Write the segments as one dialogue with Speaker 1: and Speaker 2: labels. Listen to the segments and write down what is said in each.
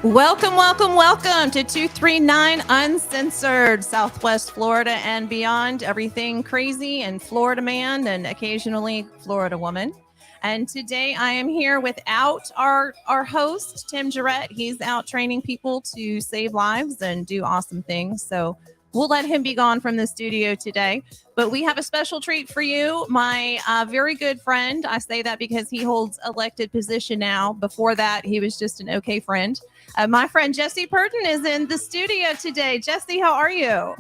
Speaker 1: Welcome, welcome, welcome to 239 Uncensored, Southwest Florida and beyond. Everything crazy and Florida man and occasionally Florida woman. And today I am here without our host, Tim Jarrett. He's out training people to save lives and do awesome things. So we'll let him be gone from the studio today. But we have a special treat for you. My very good friend, I say that because he holds elected position now. Before that, he was just an okay friend. My friend Jesse Purton is in the studio today. Jesse, how are you?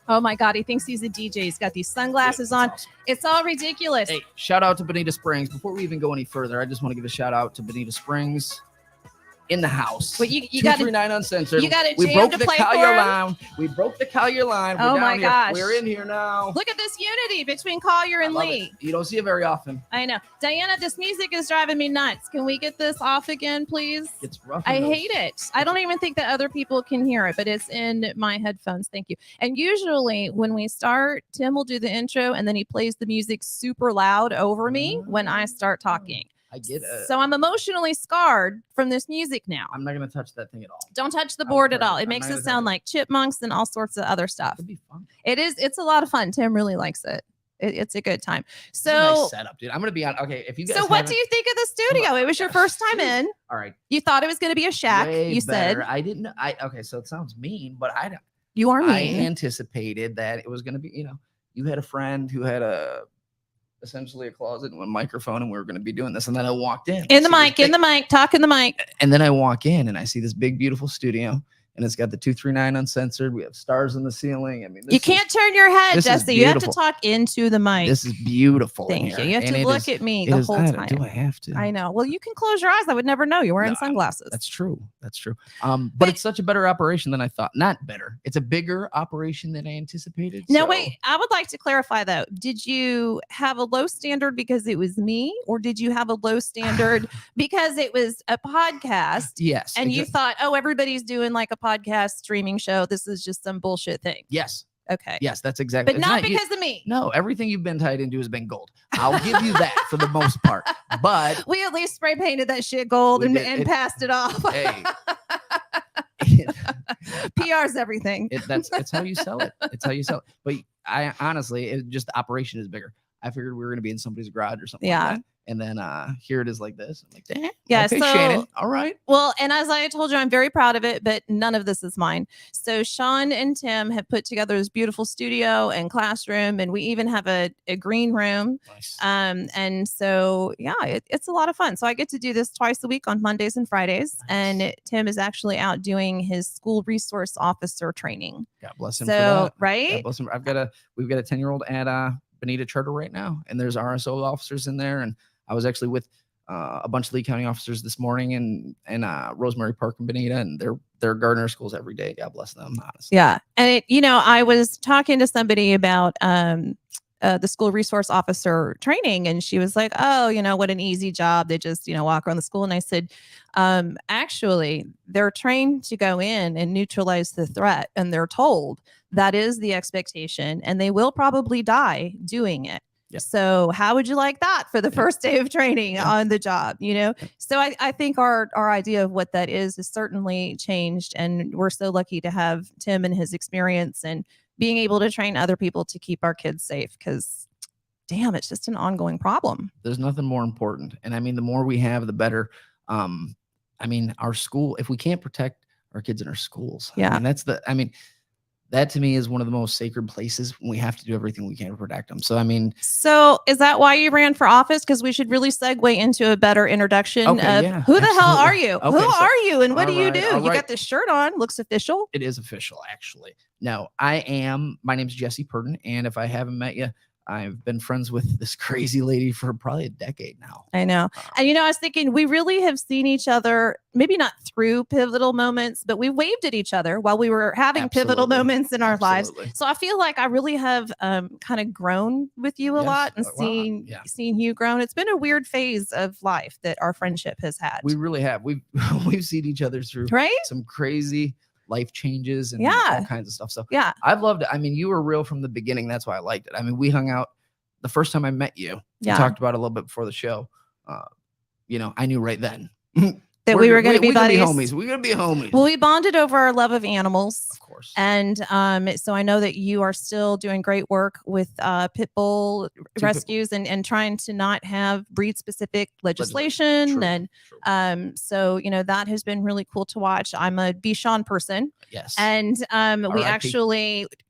Speaker 1: Oh my God, he thinks he's a DJ. He's got these sunglasses on. Awesome. It's all ridiculous.
Speaker 2: Hey, shout out to Bonita Springs. Before we even go any further, I just want to give a shout out to Bonita Springs in the house.
Speaker 1: But you got
Speaker 2: 239 Uncensored.
Speaker 1: You got a
Speaker 2: we
Speaker 1: jam
Speaker 2: broke
Speaker 1: to
Speaker 2: the
Speaker 1: play
Speaker 2: Collier
Speaker 1: for him?
Speaker 2: line. We broke the Collier line. We're
Speaker 1: Oh
Speaker 2: down
Speaker 1: my
Speaker 2: here.
Speaker 1: gosh.
Speaker 2: We're in here now.
Speaker 1: Look at this unity between Collier and Lee.
Speaker 2: It. You don't see it very often.
Speaker 1: I know. Diana, this music is driving me nuts. Can we get this off again, please?
Speaker 2: It's rough.
Speaker 1: I hate it. I don't even think that other people can hear it, but it's in my headphones. Thank you. And usually when we start, Tim will do the intro and then he plays the music super loud over me when I start talking.
Speaker 2: I get it.
Speaker 1: So I'm emotionally scarred from this music now.
Speaker 2: I'm not going to touch that thing at all.
Speaker 1: Don't touch the board at all. It makes it sound like chipmunks and all sorts of other stuff.
Speaker 2: It'd be fun.
Speaker 1: It is. It's a lot of fun. Tim really likes it. It's a good time. So
Speaker 2: nice setup, dude. I'm going to be on. Okay. If you guys.
Speaker 1: So what do you think of the studio? It was your first time in.
Speaker 2: All right.
Speaker 1: You thought it was going to be a shack.
Speaker 2: Way
Speaker 1: you
Speaker 2: better.
Speaker 1: said.
Speaker 2: I didn't. Okay. So it sounds mean, but I don't.
Speaker 1: You are mean.
Speaker 2: I anticipated that it was going to be, you had a friend who had essentially a closet and a microphone and we were going to be doing this. And then I walked in.
Speaker 1: In the mic, talk in the mic.
Speaker 2: And then I walk in and I see this big, beautiful studio and it's got the 239 Uncensored. We have stars in the ceiling. I mean,
Speaker 1: you can't turn your head, Jesse. You have to talk into the mic.
Speaker 2: This is beautiful.
Speaker 1: Thank you. You have to look at me the whole time.
Speaker 2: Do I have to?
Speaker 1: I know. Well, you can close your eyes. I would never know. You're wearing sunglasses.
Speaker 2: That's true. That's true. But it's such a better operation than I thought. Not better. It's a bigger operation than I anticipated.
Speaker 1: No, wait. I would like to clarify though. Did you have a low standard because it was me, or did you have a low standard because it was a podcast?
Speaker 2: Yes.
Speaker 1: And you thought, oh, everybody's doing like a podcast streaming show. This is just some bullshit thing.
Speaker 2: Yes.
Speaker 1: Okay.
Speaker 2: Yes, that's exactly.
Speaker 1: But not because of me.
Speaker 2: No, everything you've been tied into has been gold. I'll give you that for the most part. But
Speaker 1: we at least spray painted that shit gold and passed it off.
Speaker 2: Hey.
Speaker 1: PR's everything.
Speaker 2: It's how you sell it. It's how you sell it. But I honestly, the operation is bigger. I figured we were going to be in somebody's garage or something like that. And then here it is like this. I'm like, damn.
Speaker 1: Yeah.
Speaker 2: Okay,
Speaker 1: so,
Speaker 2: Shannon. All right.
Speaker 1: Well, and as I told you, I'm very proud of it, but none of this is mine. So Sean and Tim have put together this beautiful studio and classroom, and we even have a green room.
Speaker 2: Nice.
Speaker 1: And so, yeah, it's a lot of fun. So I get to do this twice a week on Mondays and Fridays. Nice. And Tim is actually out doing his school resource officer training.
Speaker 2: God bless him for that.
Speaker 1: Right?
Speaker 2: God bless him. We've got a 10-year-old at Bonita Charter right now, and there's RSO officers in there, and I was actually with a bunch of Lee County officers this morning and Rosemary Park and Bonita, and they're Gardner schools every day. God bless them, honestly.
Speaker 1: Yeah. And I was talking to somebody about the school resource officer training, and she was like, oh, what an easy job. They just, walk around the school. And I said, actually, they're trained to go in and neutralize the threat, and they're told that is the expectation, and they will probably die doing it. Yep. So how would you like that for the first day of training on the job? So I think our idea of what that is certainly changed. And we're so lucky to have Tim and his experience and being able to train other people to keep our kids safe, because damn, it's just an ongoing problem.
Speaker 2: There's nothing more important. And I mean, the more we have, the better. Our school, if we can't protect our kids in our schools, that to me is one of the most sacred places. We have to do everything we can to protect them. So,
Speaker 1: So is that why you ran for office? Because we should really segue into a better introduction of who the hell are you?
Speaker 2: Okay,
Speaker 1: who are you and what do you do?
Speaker 2: You
Speaker 1: got this shirt on. Looks official.
Speaker 2: It is official, actually. No, my name's Jesse Purton. And if I haven't met you, I've been friends with this crazy lady for probably a decade now.
Speaker 1: I know. And, I was thinking we really have seen each other, maybe not through pivotal moments, but we waved at each other while we were having pivotal moments in our lives. So I feel like I really have kind of grown with you a lot and seen you grown. It's been a weird phase of life that our friendship has had.
Speaker 2: We really have. We've seen each other through some crazy life changes and all kinds of stuff. So I've loved it. You were real from the beginning. That's why I liked it. We hung out the first time I met you. We talked about it a little bit before the show. I knew right then
Speaker 1: that we were going to be
Speaker 2: we're gonna
Speaker 1: buddies.
Speaker 2: We're gonna be homies.
Speaker 1: Well, we bonded over our love of animals.
Speaker 2: Of course.
Speaker 1: And so I know that you are still doing great work with pit bull rescues and trying to not have breed specific legislation.
Speaker 2: True.
Speaker 1: And so, that has been really cool to watch. I'm a Bichon person.
Speaker 2: Yes.
Speaker 1: And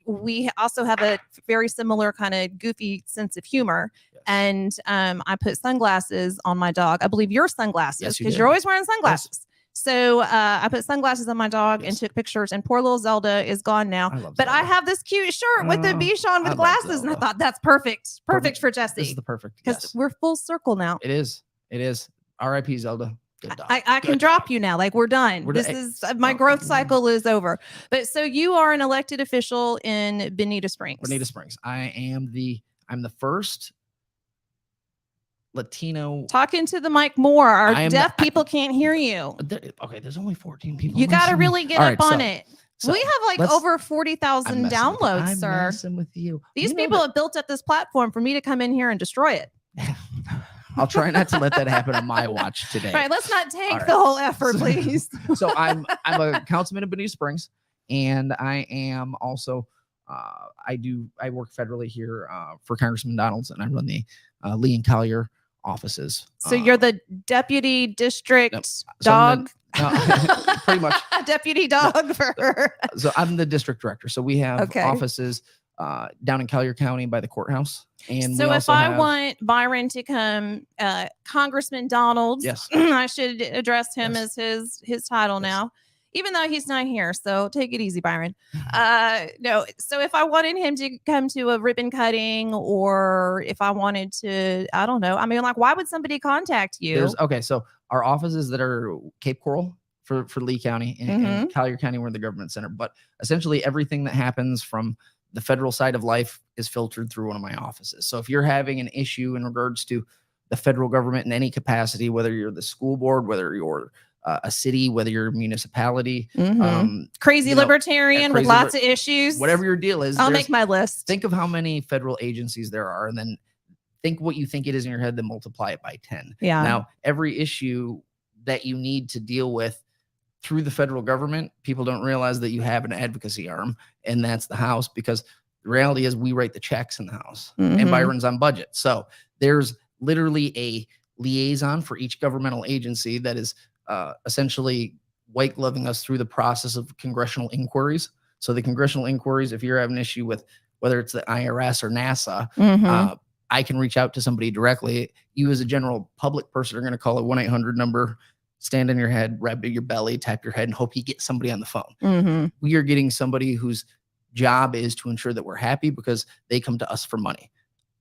Speaker 1: we also have a very similar kind of goofy sense of humor. Yes. And I put sunglasses on my dog. I believe your sunglasses, because you're always wearing sunglasses. Yes. So I put sunglasses on my dog and took pictures, and poor little Zelda is gone now. But I have this cute shirt with the Bichon with glasses, and I thought that's perfect for Jesse.
Speaker 2: This is the perfect,
Speaker 1: because we're full circle now.
Speaker 2: It is. R.I.P. Zelda. Good dog.
Speaker 1: I can drop you now. Like, we're done. This is my growth cycle is over. But so you are an elected official in Bonita Springs.
Speaker 2: I'm the first Latino.
Speaker 1: Talking to the mic more. Our deaf people can't hear you.
Speaker 2: Okay, there's only 14 people.
Speaker 1: You got to really get up on it. So we have over 40,000 downloads, sir.
Speaker 2: I'm messing with you.
Speaker 1: These people have built up this platform for me to come in here and destroy it.
Speaker 2: I'll try not to let that happen on my watch today.
Speaker 1: All right, let's not take the whole effort, please.
Speaker 2: So I'm a councilman in Bonita Springs, and I am also I work federally here for Congressman Donalds, and I run the Lee and Collier offices.
Speaker 1: So you're the deputy district dog?
Speaker 2: Pretty much.
Speaker 1: Deputy dog for her.
Speaker 2: So I'm the district director. So we have offices down in Collier County by the courthouse. And
Speaker 1: so if I want Byron to come, Congressman Donalds,
Speaker 2: yes,
Speaker 1: I should address him as his title now, even though he's not here. So take it easy, Byron. No. So if I wanted him to come to a ribbon cutting, or if I wanted to, I don't know. I mean, like, why would somebody contact you?
Speaker 2: So our offices that are Cape Coral for Lee County and Collier County, we're in the government center. But essentially everything that happens from the federal side of life is filtered through one of my offices. So if you're having an issue in regards to the federal government in any capacity, whether you're the school board, whether you're a city, whether you're a municipality,
Speaker 1: crazy libertarian with lots of issues,
Speaker 2: whatever your deal is,
Speaker 1: I'll make my list.
Speaker 2: Think of how many federal agencies there are, and then think what you think it is in your head, then multiply it by 10.
Speaker 1: Yeah.
Speaker 2: Now, every issue that you need to deal with through the federal government, people don't realize that you have an advocacy arm, and that's the House, because the reality is we write the checks in the House, and Byron's on budget. So there's literally a liaison for each governmental agency that is essentially white gloving us through the process of congressional inquiries. So the congressional inquiries, if you're having an issue with whether it's the IRS or NASA, I can reach out to somebody directly. You as a general public person are going to call a 1-800 number, stand on your head, rub your belly, tap your head, and hope you get somebody on the phone. We are getting somebody whose job is to ensure that we're happy, because they come to us for money.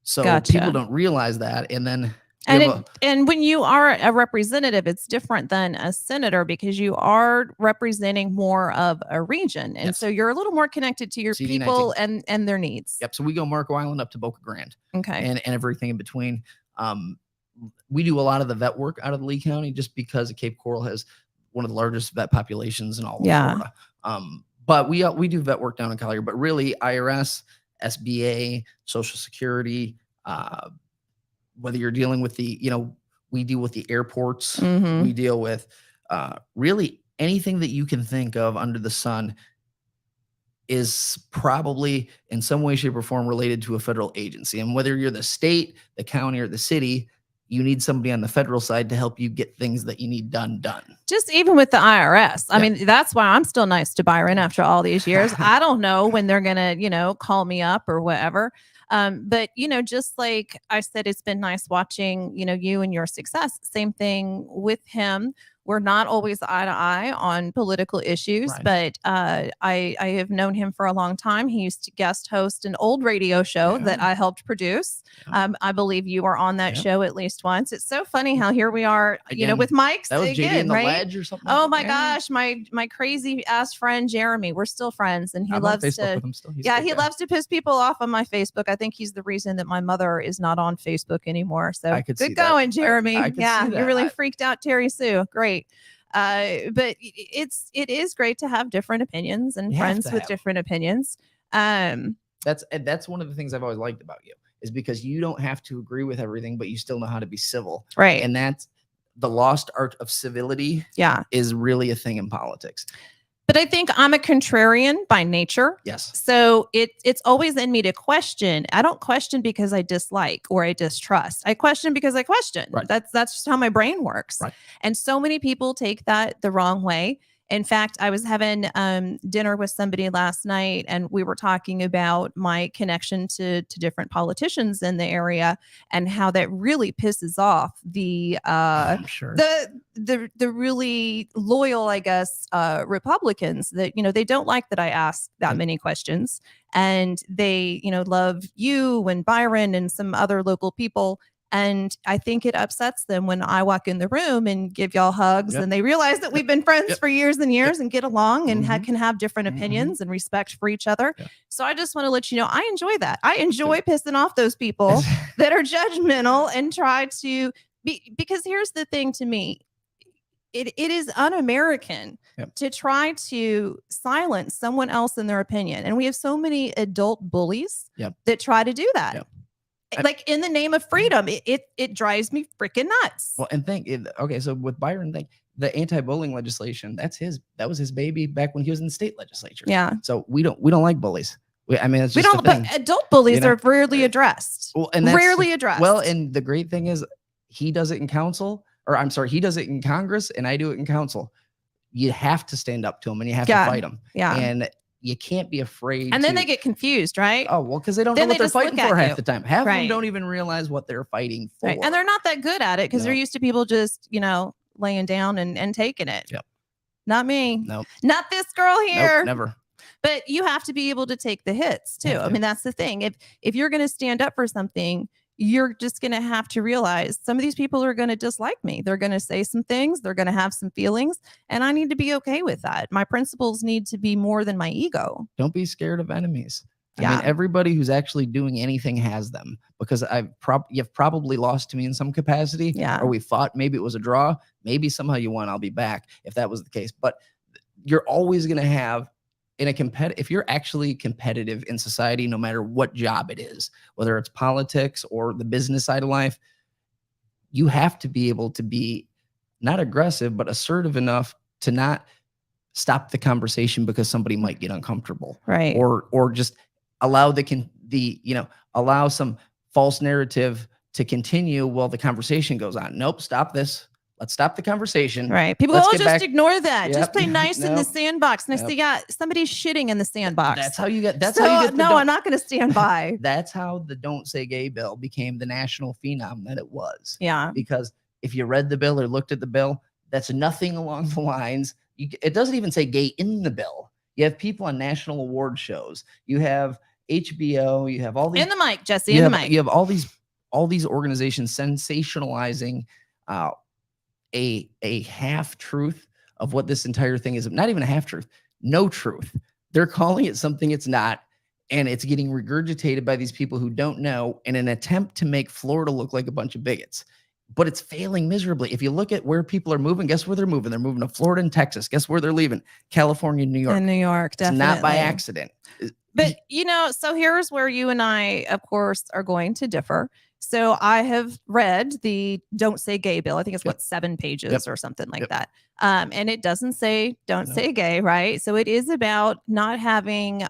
Speaker 2: So people don't realize that. And then
Speaker 1: and when you are a representative, it's different than a senator, because you are representing more of a region. And so you're a little more connected to your people and their needs.
Speaker 2: Yep. So we go Marco Island up to Boca Grande.
Speaker 1: Okay.
Speaker 2: And everything in between. We do a lot of the vet work out of Lee County, just because Cape Coral has one of the largest vet populations in all of Florida. But we do vet work down in Collier, but really IRS, SBA, Social Security, whether you're dealing with we deal with the airports, we deal with really anything that you can think of under the sun is probably in some way, shape, or form related to a federal agency. And whether you're the state, the county, or the city, you need somebody on the federal side to help you get things that you need done.
Speaker 1: Just even with the IRS. I mean, that's why I'm still nice to Byron after all these years. I don't know when they're going to, call me up or whatever. But, just like I said, it's been nice watching, you and your success. Same thing with him. We're not always eye to eye on political issues, but I have known him for a long time. He used to guest host an old radio show that I helped produce. I believe you were on that show at least once. It's so funny how here we are, with mics
Speaker 2: that was
Speaker 1: again,
Speaker 2: JD and the
Speaker 1: right?
Speaker 2: Ledge or something.
Speaker 1: Oh my gosh, my crazy ass friend Jeremy. We're still friends, and he loves to. He loves to piss people off on my Facebook. I think he's the reason that my mother is not on Facebook anymore. So good going, Jeremy. You really freaked out Terry Sue. Great. But it is great to have different opinions and friends with different opinions.
Speaker 2: That's one of the things I've always liked about you, is because you don't have to agree with everything, but you still know how to be civil.
Speaker 1: Right.
Speaker 2: And that's the lost art of civility
Speaker 1: Yeah.
Speaker 2: is really a thing in politics.
Speaker 1: But I think I'm a contrarian by nature.
Speaker 2: Yes.
Speaker 1: So it's always in me to question. I don't question because I dislike or I distrust. I question because I question.
Speaker 2: Right.
Speaker 1: That's just how my brain works.
Speaker 2: Right.
Speaker 1: And so many people take that the wrong way. In fact, I was having dinner with somebody last night, and we were talking about my connection to different politicians in the area and how that really pisses off the
Speaker 2: I'm sure.
Speaker 1: the really loyal, I guess, Republicans that, they don't like that I ask that many questions, and they, love you and Byron and some other local people. And I think it upsets them when I walk in the room and give y'all hugs and they realize that we've been friends for years and years and get along and can have different opinions and respect for each other. So I just want to let you know, I enjoy that. I enjoy pissing off those people that are judgmental and try to be, because here's the thing to me. It is un-American to try to silence someone else in their opinion. And we have so many adult bullies that try to do that. Like in the name of freedom, it drives me freaking nuts.
Speaker 2: Well, and so with Byron, the anti-bullying legislation, that was his baby back when he was in the state legislature.
Speaker 1: Yeah.
Speaker 2: So we don't like bullies. It's just
Speaker 1: we don't. But adult bullies are rarely addressed.
Speaker 2: Well, and
Speaker 1: rarely addressed.
Speaker 2: Well, and the great thing is, he does it in council, or I'm sorry, he does it in Congress, and I do it in council. You have to stand up to him, and you have to fight him. Yeah. And you can't be afraid.
Speaker 1: And then they get confused, right?
Speaker 2: Oh, well, because they don't know what they're fighting for half the time. Half of them don't even realize what they're fighting for.
Speaker 1: Right. And they're not that good at it because they're used to people just, laying down and taking it.
Speaker 2: Yep.
Speaker 1: Not me.
Speaker 2: Nope.
Speaker 1: Not this girl here.
Speaker 2: Nope, never.
Speaker 1: But you have to be able to take the hits too. I mean, that's the thing. If you're going to stand up for something, you're just going to have to realize some of these people are going to dislike me. They're going to say some things. They're going to have some feelings. And I need to be okay with that. My principles need to be more than my ego.
Speaker 2: Don't be scared of enemies. I mean, everybody who's actually doing anything has them, because you've probably lost to me in some capacity.
Speaker 1: Yeah.
Speaker 2: Or we fought. Maybe it was a draw. Maybe somehow you won. I'll be back if that was the case. But you're always going to have, if you're actually competitive in society, no matter what job it is, whether it's politics or the business side of life, you have to be able to be not aggressive, but assertive enough to not stop the conversation because somebody might get uncomfortable.
Speaker 1: Right.
Speaker 2: Or just allow allow some false narrative to continue while the conversation goes on. Nope. Stop this. Let's stop the conversation.
Speaker 1: Right. People will just ignore that. Yep. Just play nice in the sandbox. Next thing, somebody's shitting in the sandbox.
Speaker 2: That's how you get. No,
Speaker 1: I'm not going to stand by.
Speaker 2: That's how the "Don't Say Gay" bill became the national phenom that it was.
Speaker 1: Yeah.
Speaker 2: Because if you read the bill or looked at the bill, that's nothing along the lines. It doesn't even say gay in the bill. You have people on national award shows. You have HBO. You have all these.
Speaker 1: In the mic, Jesse. In the mic.
Speaker 2: You have all these organizations sensationalizing a half truth of what this entire thing is. Not even a half truth, no truth. They're calling it something it's not, and it's getting regurgitated by these people who don't know in an attempt to make Florida look like a bunch of bigots. But it's failing miserably. If you look at where people are moving, guess where they're moving? They're moving to Florida and Texas. Guess where they're leaving? California, New York.
Speaker 1: And New York, definitely.
Speaker 2: It's not by accident.
Speaker 1: But, so here's where you and I, of course, are going to differ. So I have read the "Don't Say Gay" bill. I think it's 7 pages or something like that. And it doesn't say "Don't say gay," right? So it is about not having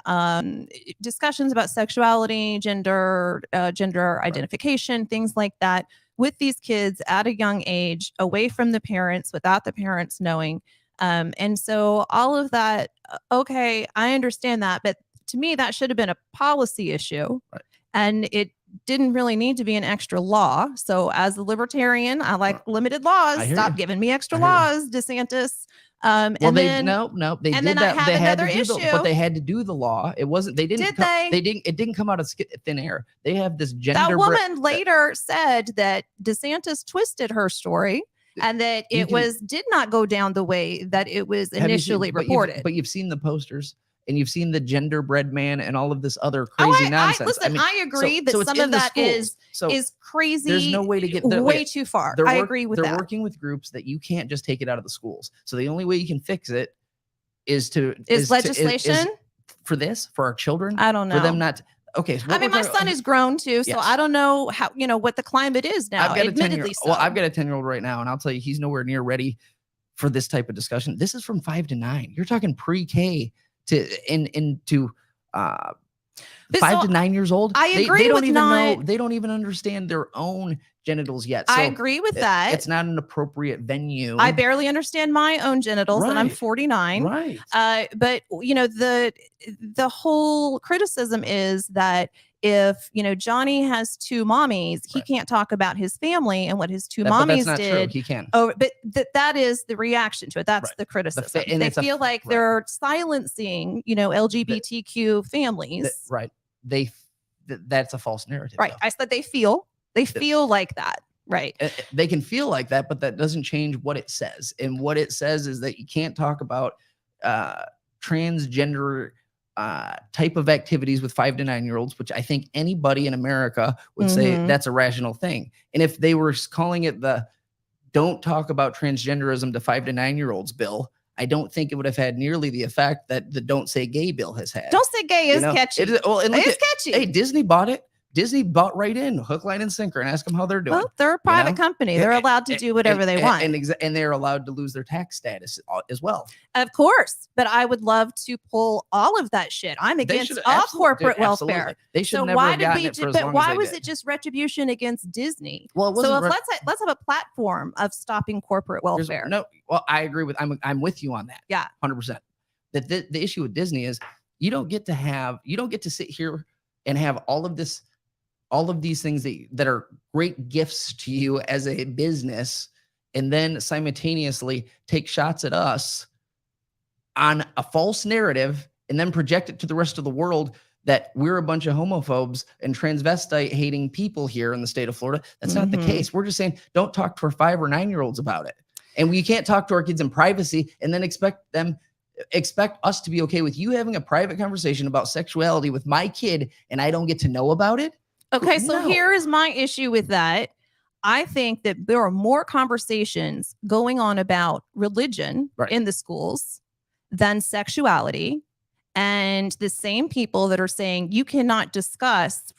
Speaker 1: discussions about sexuality, gender identification, things like that with these kids at a young age, away from the parents, without the parents knowing. And so all of that, okay, I understand that. But to me, that should have been a policy issue. Right. And it didn't really need to be an extra law. So as a libertarian, I like limited laws. Stop giving me extra laws, DeSantis.
Speaker 2: They did that. They had to
Speaker 1: issue.
Speaker 2: But they had to do the law. It wasn't. They didn't. It didn't come out of thin air. They have this gender.
Speaker 1: That woman later said that DeSantis twisted her story and that did not go down the way that it was initially reported.
Speaker 2: But you've seen the posters. And you've seen the genderbread man and all of this other crazy nonsense.
Speaker 1: I agree that some of that is crazy.
Speaker 2: There's no way to get
Speaker 1: way too far. I agree with that.
Speaker 2: They're working with groups that you can't just take it out of the schools. So the only way you can fix it is legislation for our children.
Speaker 1: I don't know.
Speaker 2: For them not. okay. So
Speaker 1: I mean, my son is grown too, so
Speaker 2: Yes.
Speaker 1: I don't know how, what the climate is now. Admittedly so.
Speaker 2: Well, I've got a 10-year-old right now, and I'll tell you, he's nowhere near ready for this type of discussion. This is from 5 to 9. You're talking pre-K into 5 to 9 years old.
Speaker 1: I agree
Speaker 2: they don't
Speaker 1: with
Speaker 2: even
Speaker 1: not,
Speaker 2: know. They don't even understand their own genitals yet.
Speaker 1: I
Speaker 2: So
Speaker 1: agree with that.
Speaker 2: it's not an appropriate venue.
Speaker 1: I barely understand my own genitals, and I'm
Speaker 2: Right.
Speaker 1: 49.
Speaker 2: Right.
Speaker 1: But the whole criticism is that if Johnny has 2 mommies, he
Speaker 2: Right.
Speaker 1: can't talk about his family and what his 2
Speaker 2: But that's
Speaker 1: mommies
Speaker 2: not
Speaker 1: did.
Speaker 2: true. He can.
Speaker 1: Oh, but that is the reaction to it. That's
Speaker 2: Right.
Speaker 1: the criticism.
Speaker 2: and
Speaker 1: They
Speaker 2: it's a
Speaker 1: feel like
Speaker 2: right.
Speaker 1: they're silencing, LGBTQ families.
Speaker 2: Right. That's a false narrative.
Speaker 1: Right.
Speaker 2: though.
Speaker 1: I said they feel like that. Right.
Speaker 2: They can feel like that, but that doesn't change what it says. And what it says is that you can't talk about transgender type of activities with 5 to 9-year-olds, which I think anybody in America would say that's a rational thing. And if they were calling it the "don't talk about transgenderism to 5 to 9-year-olds" bill, I don't think it would have had nearly the effect that the "don't say gay" bill has had.
Speaker 1: Don't say gay is catchy.
Speaker 2: It is
Speaker 1: catchy.
Speaker 2: Hey, Disney bought it. Disney bought right in, hook, line, and sinker, and ask them how they're doing.
Speaker 1: Well, they're a private company. They're allowed to do whatever they want.
Speaker 2: And they're allowed to lose their tax status as well.
Speaker 1: Of course. But I would love to pull all of that shit. I'm against all corporate welfare.
Speaker 2: Absolutely. They should
Speaker 1: So
Speaker 2: never
Speaker 1: why
Speaker 2: have
Speaker 1: did
Speaker 2: gotten
Speaker 1: we
Speaker 2: it for as
Speaker 1: but
Speaker 2: long
Speaker 1: why
Speaker 2: as they
Speaker 1: was
Speaker 2: did.
Speaker 1: it just retribution against Disney?
Speaker 2: Well, it
Speaker 1: so
Speaker 2: wasn't
Speaker 1: let's have a platform of stopping corporate welfare.
Speaker 2: No, well, I agree with I'm with you on that.
Speaker 1: Yeah.
Speaker 2: 100%. That the issue with Disney is you don't get to sit here and have all of these things that are great gifts to you as a business, and then simultaneously take shots at us on a false narrative and then project it to the rest of the world that we're a bunch of homophobes and transvestite hating people here in the state of Florida. That's not the case. We're just saying, don't talk to our 5 or 9-year-olds about it. And we can't talk to our kids in privacy and then expect us to be okay with you having a private conversation about sexuality with my kid and I don't get to know about it.
Speaker 1: Okay, so here is my issue with that. I think that there are more conversations going on about religion in the schools than sexuality. And the same people that are saying you cannot discuss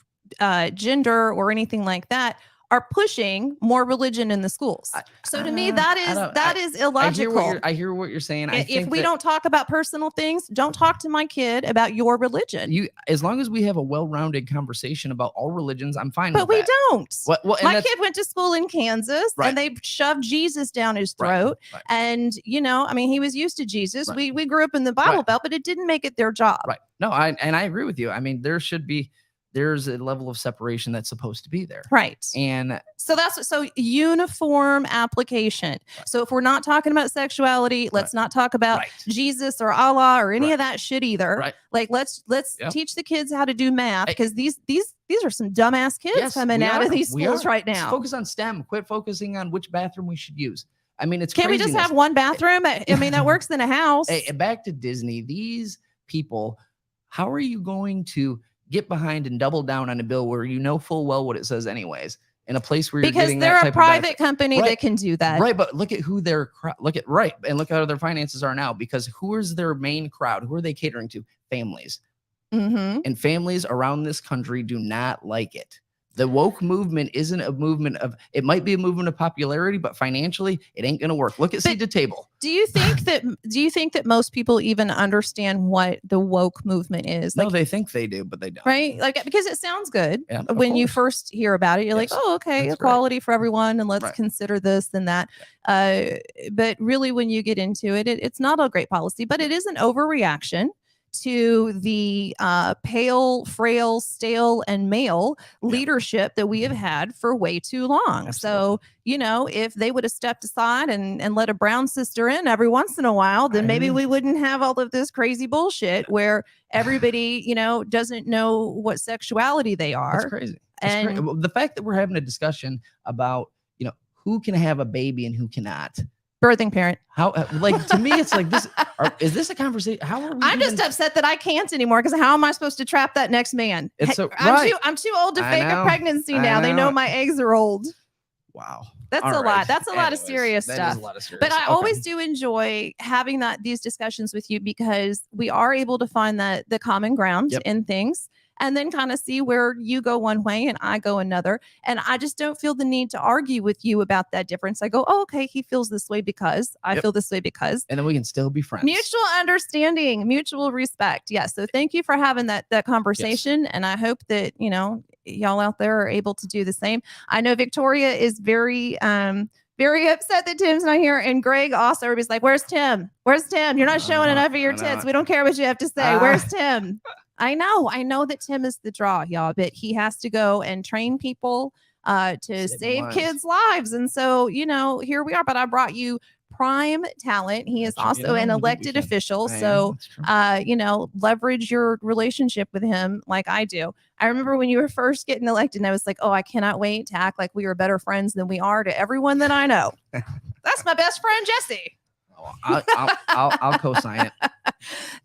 Speaker 1: gender or anything like that are pushing more religion in the schools. So to me, that is illogical.
Speaker 2: I hear what you're saying.
Speaker 1: If we don't talk about personal things, don't talk to my kid about your religion.
Speaker 2: As long as we have a well-rounded conversation about all religions, I'm fine.
Speaker 1: But
Speaker 2: with
Speaker 1: we
Speaker 2: that.
Speaker 1: don't.
Speaker 2: Well,
Speaker 1: my kid went to school in Kansas, and they shoved Jesus down his throat.
Speaker 2: Right.
Speaker 1: And he was used to Jesus. We grew up in the Bible Belt, but it didn't make it their job.
Speaker 2: Right. No, I agree with you. I mean, there's a level of separation that's supposed to be there.
Speaker 1: Right.
Speaker 2: And
Speaker 1: so uniform application. Right. So if we're not talking about sexuality, let's not talk about Jesus or Allah or any of that shit either.
Speaker 2: Right.
Speaker 1: Like let's teach the kids how to do math, because these are some dumbass kids coming out of these schools right now.
Speaker 2: Just focus on STEM. Quit focusing on which bathroom we should use. I mean, it's
Speaker 1: Can't we just have one bathroom? I mean, that works in a house.
Speaker 2: Hey, back to Disney. These people, how are you going to get behind and double down on a bill where you know full well what it says anyways, in a place where you're getting that type of
Speaker 1: they're a private company that can do that.
Speaker 2: Right, but look at who and look how their finances are now, because who is their main crowd? Who are they catering to? Families. And families around this country do not like it. The woke movement isn't a movement of, it might be a movement of popularity, but financially it ain't going to work. Look at Seed to Table.
Speaker 1: Do you think that most people even understand what the woke movement is?
Speaker 2: No, they think they do, but they don't.
Speaker 1: Right? Like, because it sounds good when you first hear about it. You're like, oh, okay, equality for everyone, and let's consider this and that. But really, when you get into it, it's not a great policy, but it is an overreaction to the pale, frail, stale, and male leadership that we have had for way too long. So, if they would have stepped aside and let a brown sister in every once in a while, then maybe we wouldn't have all of this crazy bullshit where everybody, doesn't know what sexuality they are.
Speaker 2: That's crazy. The fact that we're having a discussion about, who can have a baby and who cannot.
Speaker 1: Birthing parent.
Speaker 2: How, to me, it's like this. Is this a conversation?
Speaker 1: I'm just upset that I can't anymore, because how am I supposed to trap that next man? I'm too old to fake a pregnancy now. They know my eggs are old.
Speaker 2: Wow.
Speaker 1: That's a lot. That's a lot of serious stuff. But I always do enjoy having these discussions with you, because we are able to find the common ground in things. and then kind of see where you go one way and I go another. And I just don't feel the need to argue with you about that difference. I go, oh, okay, he feels this way because I feel this way because.
Speaker 2: And then we can still be friends.
Speaker 1: Mutual understanding, mutual respect. Yes. So thank you for having that conversation. Yes. And I hope that, y'all out there are able to do the same. I know Victoria is very upset that Tim's not here. And Greg also, everybody's like, where's Tim? Where's Tim? You're not showing enough of your tits. We don't care what you have to say. Where's Tim? I know that Tim is the draw, y'all, but he has to go and train people to save kids' lives. And so, here we are. But I brought you prime talent. He is also an elected official. So, leverage your relationship with him like I do. I remember when you were first getting elected, and I was like, oh, I cannot wait to act like we are better friends than we are to everyone that I know. That's my best friend, Jesse.
Speaker 2: I'll co-sign it.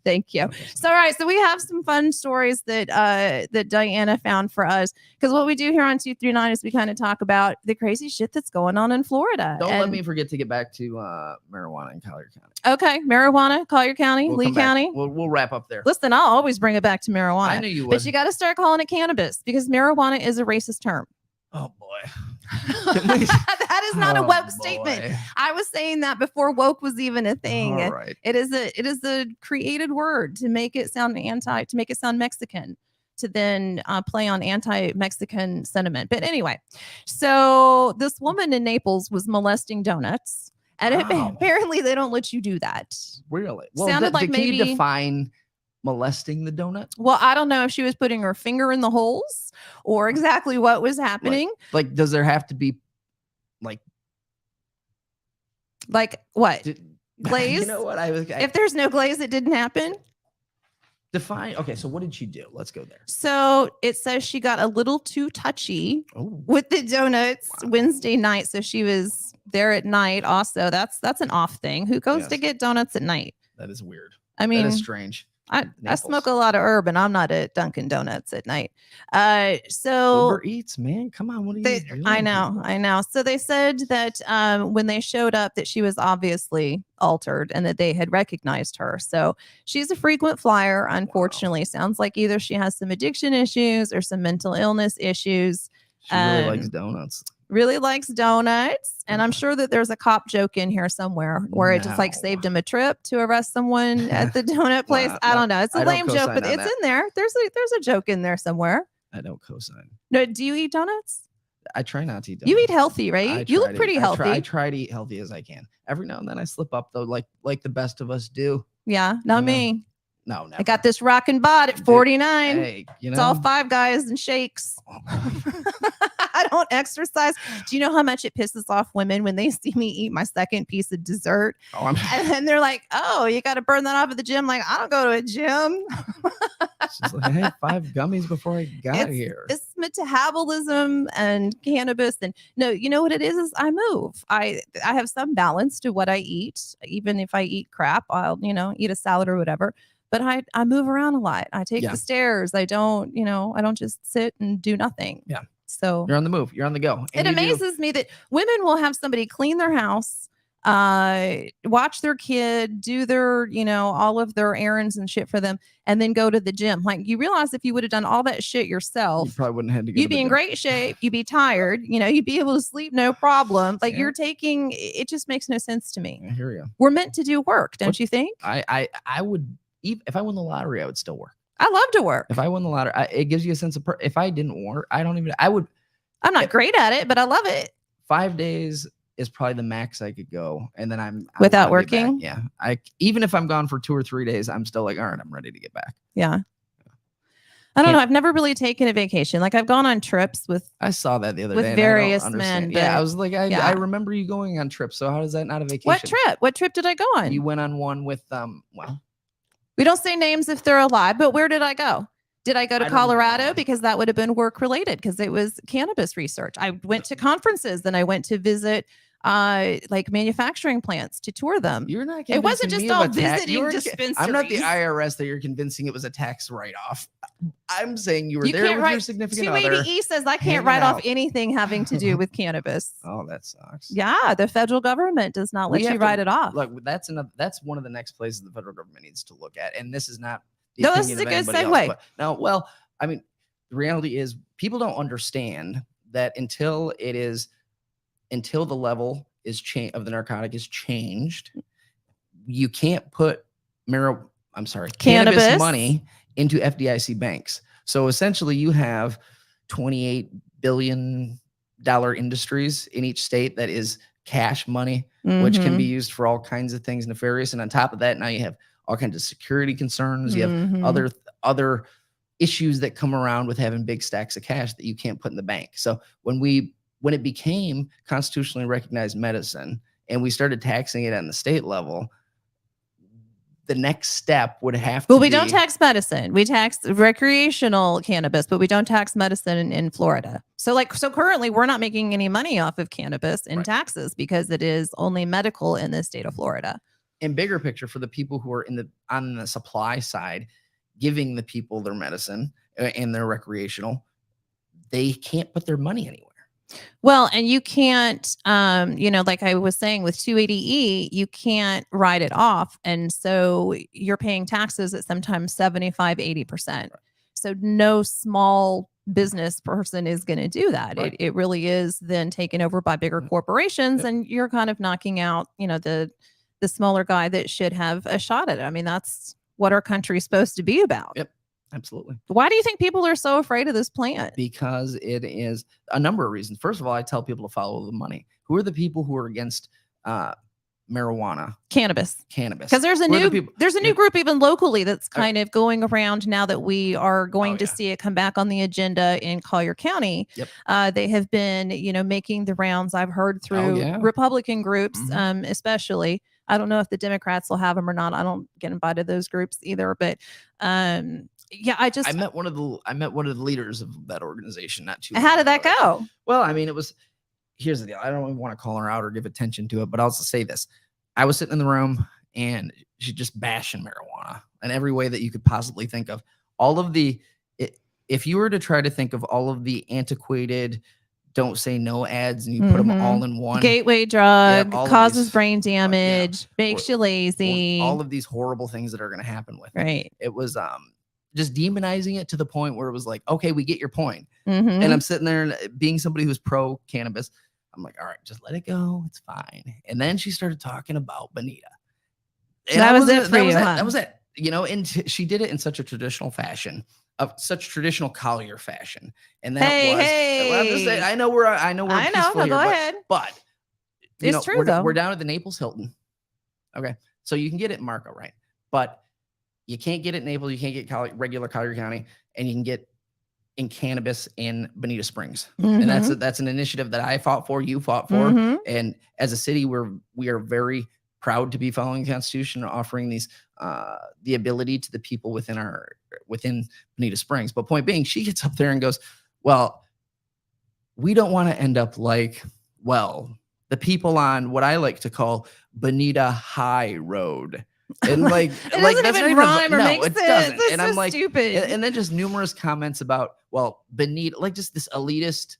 Speaker 1: Thank you. So, all right. So we have some fun stories that Diana found for us, because what we do here on 239 is we kind of talk about the crazy shit that's going on in Florida.
Speaker 2: Don't let me forget to get back to marijuana in Collier County.
Speaker 1: Okay, marijuana, Collier County, Lee County.
Speaker 2: We'll wrap up there.
Speaker 1: Listen, I'll always bring it back to marijuana.
Speaker 2: I knew you would,
Speaker 1: but you got to start calling it cannabis, because marijuana is a racist term.
Speaker 2: Oh boy.
Speaker 1: That is not a woke statement. I was saying that before woke was even a thing.
Speaker 2: All right.
Speaker 1: It is a created word to make it sound Mexican, to then play on anti-Mexican sentiment. But anyway, so this woman in Naples was molesting donuts, and apparently they don't let you do that.
Speaker 2: Really? Well,
Speaker 1: sounded like maybe.
Speaker 2: Can you define molesting the donut?
Speaker 1: Well, I don't know if she was putting her finger in the holes or exactly what was happening.
Speaker 2: Like does there have to be like
Speaker 1: what? Glaze?
Speaker 2: You know what?
Speaker 1: If there's no glaze, it didn't happen.
Speaker 2: Define. Okay, so what did she do? Let's go there.
Speaker 1: So it says she got a little too touchy with the donuts Wednesday night. So she was there at night. Also, that's an off thing. Who goes to get donuts at night?
Speaker 2: That is weird.
Speaker 1: I mean,
Speaker 2: that is strange.
Speaker 1: I smoke a lot of herb, and I'm not at Dunkin' Donuts at night. So
Speaker 2: Uber Eats, man, come on, what are you doing?
Speaker 1: I know. So they said that when they showed up, that she was obviously altered and that they had recognized her. So she's a frequent flyer. Unfortunately, sounds like either she has some addiction issues or some mental illness issues.
Speaker 2: She really likes donuts.
Speaker 1: And I'm sure that there's a cop joke in here somewhere where it just like saved him a trip to arrest someone at the donut place. I don't know. It's a lame joke, but it's in there. There's a joke in there somewhere.
Speaker 2: I don't co-sign.
Speaker 1: No, do you eat donuts?
Speaker 2: I try not to eat donuts.
Speaker 1: You eat healthy, right? You look pretty healthy.
Speaker 2: I try to eat healthy as I can. Every now and then I slip up though, like the best of us do.
Speaker 1: Yeah, not me.
Speaker 2: No, never.
Speaker 1: I got this rockin' bod at 49.
Speaker 2: Hey,
Speaker 1: it's all Five Guys and shakes. I don't exercise. Do you know how much it pisses off women when they see me eat my second piece of dessert? And then they're like, oh, you got to burn that off at the gym. Like, I don't go to a gym.
Speaker 2: She's like, I had 5 gummies before I got here.
Speaker 1: It's metabolism and cannabis. And no, you know what it is I move. I have some balance to what I eat. Even if I eat crap, I'll, eat a salad or whatever. But I move around a lot. I take the stairs. I don't just sit and do nothing.
Speaker 2: Yeah.
Speaker 1: So
Speaker 2: you're on the move. You're on the go.
Speaker 1: And it amazes me that women will have somebody clean their house, watch their kid, do their, all of their errands and shit for them, and then go to the gym. Like, you realize if you would have done all that shit yourself,
Speaker 2: you probably wouldn't have to go.
Speaker 1: You'd be in great shape. You'd be tired. You'd be able to sleep, no problem. Like you're taking, it just makes no sense to me.
Speaker 2: I hear you.
Speaker 1: We're meant to do work, don't you think?
Speaker 2: I would, if I won the lottery, I would still work.
Speaker 1: I love to work.
Speaker 2: If I won the lottery, it gives you a sense of, if I didn't work, I'm
Speaker 1: not great at it, but I love it.
Speaker 2: 5 days is probably the max I could go. And then I'm
Speaker 1: without working.
Speaker 2: Yeah. Even if I'm gone for 2 or 3 days, I'm still like, all right, I'm ready to get back.
Speaker 1: Yeah. I don't know. I've never really taken a vacation. Like I've gone on trips with.
Speaker 2: I saw that the other day.
Speaker 1: With various men.
Speaker 2: Yeah. I was like, I remember you going on trips. So how is that not a vacation?
Speaker 1: What trip? What trip did I go on?
Speaker 2: You went on one with,
Speaker 1: we don't say names if they're alive, but where did I go? Did I go to Colorado? Because that would have been work related, because it was cannabis research. I went to conferences, then I went to visit like manufacturing plants to tour them.
Speaker 2: You're not.
Speaker 1: It wasn't just all visiting dispensaries.
Speaker 2: I'm not the IRS that you're convincing it was a tax write-off. I'm saying you were there with your significant other.
Speaker 1: 280E says I can't write off anything having to do with cannabis.
Speaker 2: Oh, that sucks.
Speaker 1: Yeah, the federal government does not let you write it off.
Speaker 2: Look, that's one of the next places the federal government needs to look at. And this is not.
Speaker 1: No, this is a good segue.
Speaker 2: No, well, I mean, the reality is people don't understand that until the level is of the narcotic is changed, you can't put cannabis money into FDIC banks. So essentially you have $28 billion industries in each state that is cash money, which can be used for all kinds of things nefarious. And on top of that, now you have all kinds of security concerns. You have other issues that come around with having big stacks of cash that you can't put in the bank. So when it became constitutionally recognized medicine and we started taxing it on the state level, the next step would have to be...
Speaker 1: Well, we don't tax medicine. We tax recreational cannabis, but we don't tax medicine in Florida. So currently we're not making any money off of cannabis in taxes because it is only medical in the state of Florida.
Speaker 2: And bigger picture for the people who are on the supply side, giving the people their medicine and their recreational, they can't put their money anywhere.
Speaker 1: Well, and you can't, like I was saying with 280E, you can't write it off. And so you're paying taxes at sometimes 75, 80%. Right. So no small business person is going to do that. Right. It really is then taken over by bigger corporations, and you're kind of knocking out, the smaller guy that should have a shot at it. I mean, that's what our country's supposed to be about.
Speaker 2: Yep. Absolutely.
Speaker 1: Why do you think people are so afraid of this plant?
Speaker 2: Because it is a number of reasons. First of all, I tell people to follow the money. Who are the people who are against marijuana?
Speaker 1: Cannabis.
Speaker 2: Because
Speaker 1: there's a new group even locally that's kind of going around now that we are going to see it come back on the agenda in Collier County. Yep. They have been, making the rounds. I've heard through Republican groups, especially. I don't know if the Democrats will have them or not. I don't get invited to those groups either, but I met
Speaker 2: one of the leaders of that organization not too long
Speaker 1: How did that go?
Speaker 2: Well, I mean, here's the deal. I don't even want to call her out or give attention to it, but I'll just say this. I was sitting in the room and she's just bashing marijuana in every way that you could possibly think of. If you were to try to think of all of the antiquated don't say no ads and you put them all in one.
Speaker 1: Gateway drug, causes brain damage, makes you lazy.
Speaker 2: All of these horrible things that are going to happen with
Speaker 1: it.
Speaker 2: It was just demonizing it to the point where it was like, okay, we get your point. And I'm sitting there being somebody who's pro cannabis. I'm like, all right, just let it go. It's fine. And then she started talking about Bonita.
Speaker 1: And that was it for you, huh?
Speaker 2: That was it. And she did it in such a traditional fashion. Of such traditional Collier fashion, and that well, I'm just saying, I know we're peaceful here,
Speaker 1: go ahead.
Speaker 2: But
Speaker 1: it's true though.
Speaker 2: We're down at the Naples Hilton. Okay, so you can get it in Marco, right? But you can't get it in Naples. You can't get regular Collier County, and you can get in cannabis in Bonita Springs, and that's an initiative that I fought for. You fought for, and as a city, we are very proud to be following the Constitution and offering these the ability to the people within Bonita Springs. But point being, she gets up there and goes, well, we don't want to end up like, the people on what I like to call Bonita High Road. And
Speaker 1: it doesn't even rhyme or make sense.
Speaker 2: Doesn't.
Speaker 1: It's
Speaker 2: and
Speaker 1: so
Speaker 2: I'm like,
Speaker 1: stupid.
Speaker 2: And then just numerous comments about, Bonita, like just this elitist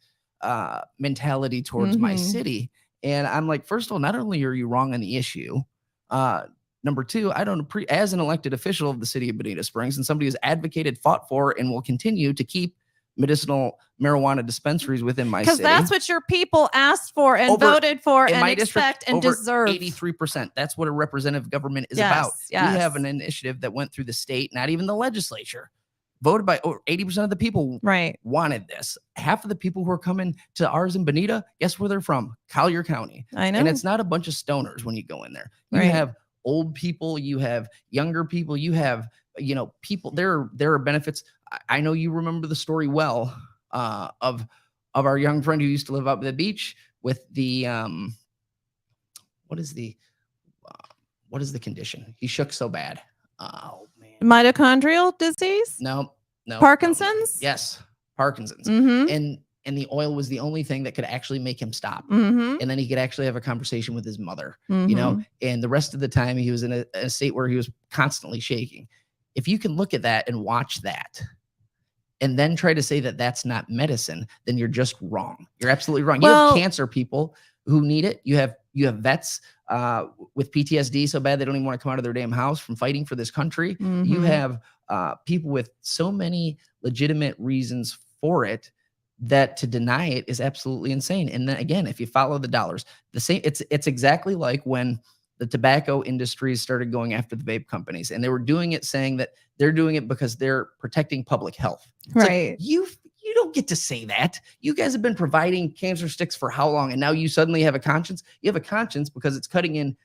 Speaker 2: mentality towards my city. And I'm like, first of all, not only are you wrong on the issue, number two, I don't as an elected official of the city of Bonita Springs and somebody who's advocated, fought for, and will continue to keep medicinal marijuana dispensaries within my city.
Speaker 1: Because that's what your people asked for and voted for and expect and deserve.
Speaker 2: 83%. That's what a representative government is about.
Speaker 1: Yes.
Speaker 2: We have an initiative that went through the state, not even the legislature. Voted by over 80% of the people wanted this. Half of the people who are coming to ours in Bonita, guess where they're from? Collier County.
Speaker 1: I know.
Speaker 2: And it's not a bunch of stoners when you go in there. You have old people, you have younger people, you have, people, there are benefits. I know you remember the story well of our young friend who used to live up at the beach with the, what is the condition? He shook so bad. Oh, man.
Speaker 1: Mitochondrial disease?
Speaker 2: No.
Speaker 1: Parkinson's?
Speaker 2: No. Yes. Parkinson's. And the oil was the only thing that could actually make him stop. And then he could actually have a conversation with his mother, and the rest of the time he was in a state where he was constantly shaking. If you can look at that and watch that and then try to say that that's not medicine, then you're just wrong. You're absolutely wrong. You have cancer people who need it. You have You have vets with PTSD so bad they don't even want to come out of their damn house from fighting for this country. You have people with so many legitimate reasons for it that to deny it is absolutely insane. And then again, if you follow the dollars, the same, it's exactly like when the tobacco industries started going after the vape companies, and they were doing it saying that they're doing it because they're protecting public health. It's
Speaker 1: right.
Speaker 2: Like, you don't get to say that. You guys have been providing cancer sticks for how long? And now you suddenly have a conscience. You have a conscience because it's cutting in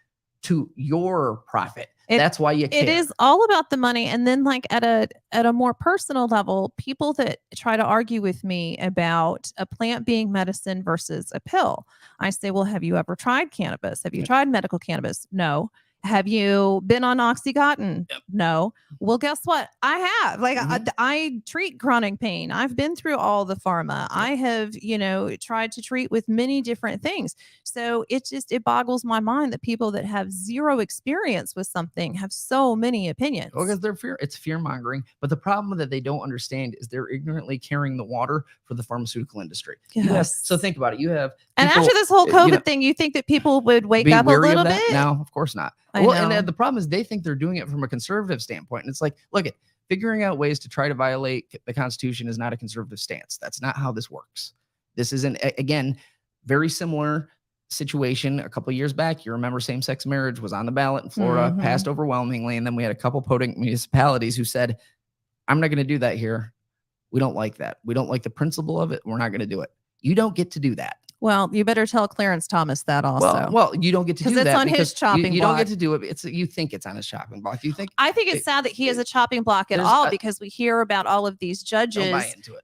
Speaker 2: to your profit. That's why you care.
Speaker 1: It is all about the money. And then like at a more personal level, people that try to argue with me about a plant being medicine versus a pill, I say, well, have you ever tried cannabis? Have you tried medical cannabis? No. Have you been on Oxycontin?
Speaker 2: Yep.
Speaker 1: No. Well, guess what? I have. Like, I treat chronic pain. I've been through all the pharma. Yep. I have, tried to treat with many different things. So it boggles my mind that people that have zero experience with something have so many opinions.
Speaker 2: Well, because it's fear mongering. But the problem that they don't understand is they're ignorantly carrying the water for the pharmaceutical industry.
Speaker 1: Yes.
Speaker 2: So think about it. You have people,
Speaker 1: and after this whole COVID thing, you think that people would wake up a little bit?
Speaker 2: No, of course not. And the problem is they think they're doing it from a conservative standpoint. And it's like, look, figuring out ways to try to violate the Constitution is not a conservative stance. That's not how this works. This is again, very similar situation a couple of years back. You remember same-sex marriage was on the ballot in Florida, passed overwhelmingly. And then we had a couple podunk municipalities who said, I'm not going to do that here. We don't like that. We don't like the principle of it. We're not going to do it. You don't get to do that.
Speaker 1: Well, you better tell Clarence Thomas that also.
Speaker 2: Well, you don't get to do that
Speaker 1: because it's on his chopping block.
Speaker 2: You don't get to do it. You think it's on his chopping block.
Speaker 1: I think it's sad that he has a chopping block at all because we hear about all of these judges